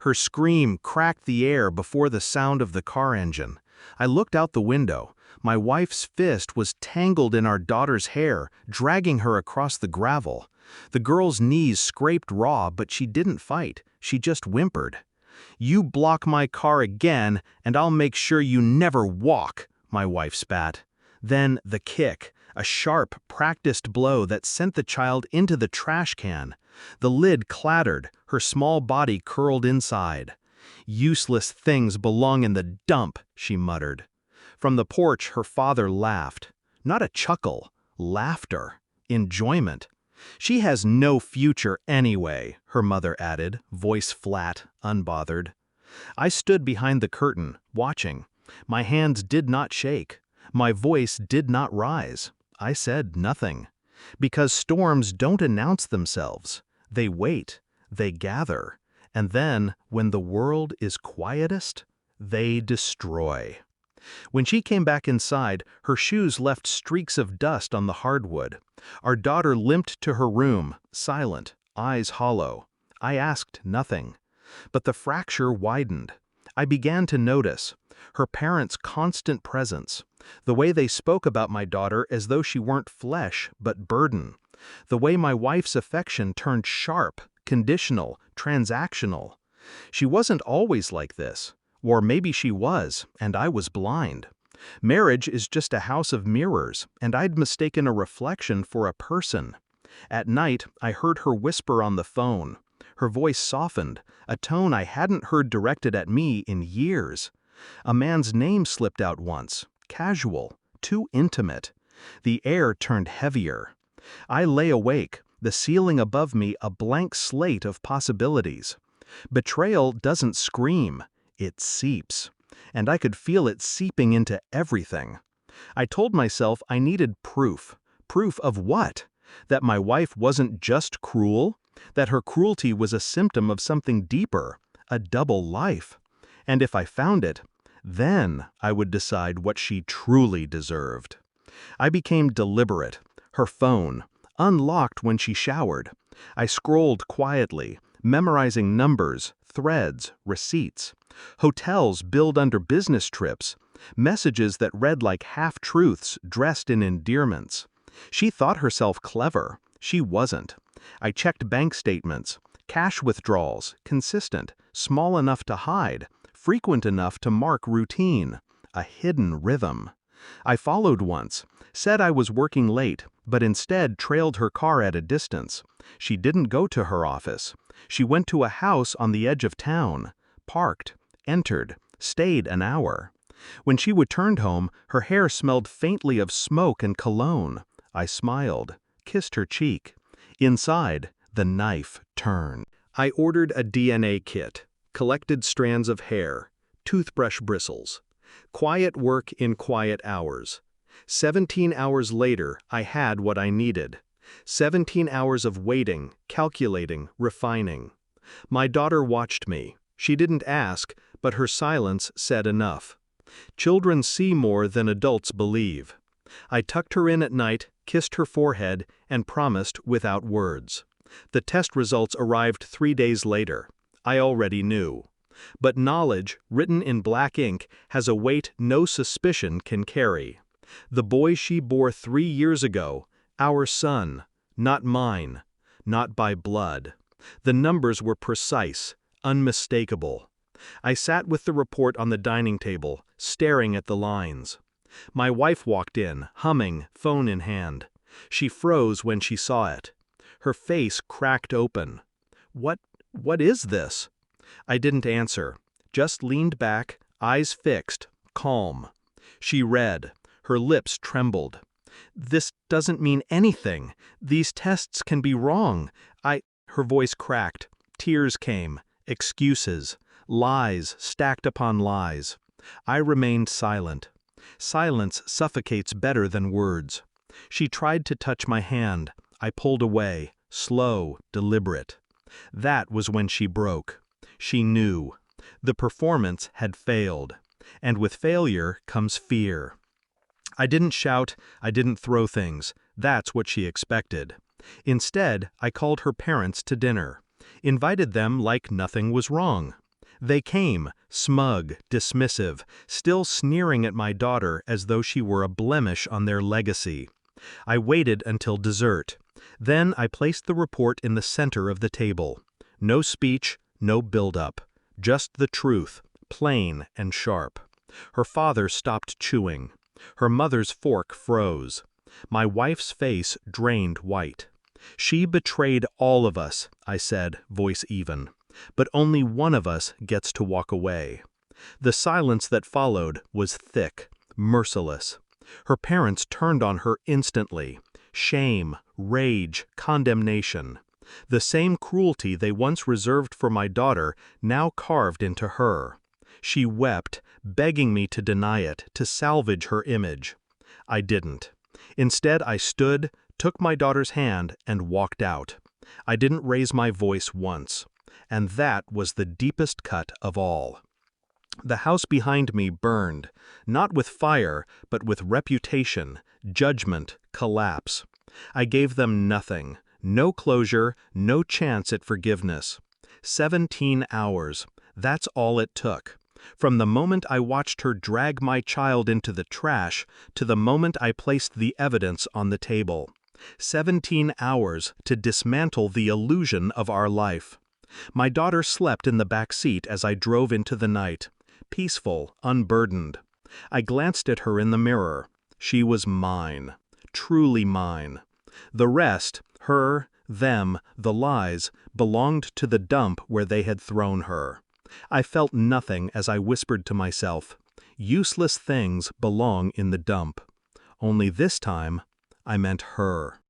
Her scream cracked the air before the sound of the car engine. I looked out the window. My wife's fist was tangled in our daughter's hair, dragging her across the gravel. The girl's knees scraped raw, but she didn't fight. She just whimpered. "You block my car again, and I'll make sure you never walk," my wife spat. Then the kick, a sharp, practiced blow that sent the child into the trash can. The lid clattered, her small body curled inside. "Useless things belong in the dump," she muttered. From the porch, her father laughed. Not a chuckle, laughter, enjoyment. "She has no future anyway," her mother added, voice flat, unbothered. I stood behind the curtain, watching. My hands did not shake. My voice did not rise. I said nothing. Because storms don't announce themselves. They wait, they gather, and then, when the world is quietest, they destroy. When she came back inside, her shoes left streaks of dust on the hardwood. Our daughter limped to her room, silent, eyes hollow. I asked nothing. But the fracture widened. I began to notice her parents' constant presence, the way they spoke about my daughter as though she weren't flesh but burden, the way my wife's affection turned sharp, conditional, transactional. She wasn't always like this. Or maybe she was, and I was blind. Marriage is just a house of mirrors, and I'd mistaken a reflection for a person. At night, I heard her whisper on the phone. Her voice softened, a tone I hadn't heard directed at me in years. A man's name slipped out once, casual, too intimate. The air turned heavier. I lay awake, the ceiling above me a blank slate of possibilities. Betrayal doesn't scream. It seeps, and I could feel it seeping into everything. I told myself I needed proof. Proof of what? That my wife wasn't just cruel? That her cruelty was a symptom of something deeper, a double life? And if I found it, then I would decide what she truly deserved. I became deliberate. Her phone, unlocked when she showered. I scrolled quietly, memorizing numbers, threads, receipts. Hotels billed under business trips, messages that read like half-truths dressed in endearments. She thought herself clever. She wasn't. I checked bank statements, cash withdrawals, consistent, small enough to hide, frequent enough to mark routine, a hidden rhythm. I followed once, said I was working late, but instead trailed her car at a distance. She didn't go to her office. She went to a house on the edge of town, parked, entered, stayed an hour. When she returned home, her hair smelled faintly of smoke and cologne. I smiled, kissed her cheek. Inside, the knife turned. I ordered a DNA kit, collected strands of hair, toothbrush bristles. Quiet work in quiet hours. 17 hours later, I had what I needed. 17 hours of waiting, calculating, refining. My daughter watched me. She didn't ask, but her silence said enough. Children see more than adults believe. I tucked her in at night, kissed her forehead, and promised without words. The test results arrived 3 days later. I already knew. But knowledge, written in black ink, has a weight no suspicion can carry. The boy she bore 3 years ago, our son, not mine, not by blood. The numbers were precise, unmistakable. I sat with the report on the dining table, staring at the lines. My wife walked in, humming, phone in hand. She froze when she saw it. Her face cracked open. What is this?" I didn't answer, just leaned back, eyes fixed, calm. She read. Her lips trembled. "This doesn't mean anything. These tests can be wrong. Her voice cracked. Tears came. Excuses. Lies stacked upon lies. I remained silent. Silence suffocates better than words. She tried to touch my hand. I pulled away, slow, deliberate. That was when she broke. She knew. The performance had failed. And with failure comes fear. I didn't shout, I didn't throw things. That's what she expected. Instead, I called her parents to dinner. Invited them like nothing was wrong. They came, smug, dismissive, still sneering at my daughter as though she were a blemish on their legacy. I waited until dessert. Then I placed the report in the center of the table. No speech, no build-up. Just the truth, plain and sharp. Her father stopped chewing. Her mother's fork froze. My wife's face drained white. "She betrayed all of us," I said, voice even. "But only one of us gets to walk away." The silence that followed was thick, merciless. Her parents turned on her instantly. Shame, rage, condemnation. The same cruelty they once reserved for my daughter now carved into her. She wept, begging me to deny it, to salvage her image. I didn't. Instead, I stood, took my daughter's hand, and walked out. I didn't raise my voice once. And that was the deepest cut of all. The house behind me burned, not with fire, but with reputation, judgment, collapse. I gave them nothing, no closure, no chance at forgiveness. 17 hours, that's all it took. From the moment I watched her drag my child into the trash to the moment I placed the evidence on the table. 17 hours to dismantle the illusion of our life. My daughter slept in the back seat as I drove into the night. Peaceful, unburdened. I glanced at her in the mirror. She was mine. Truly mine. The rest, her, them, the lies, belonged to the dump where they had thrown her. I felt nothing as I whispered to myself, useless things belong in the dump. Only this time, I meant her.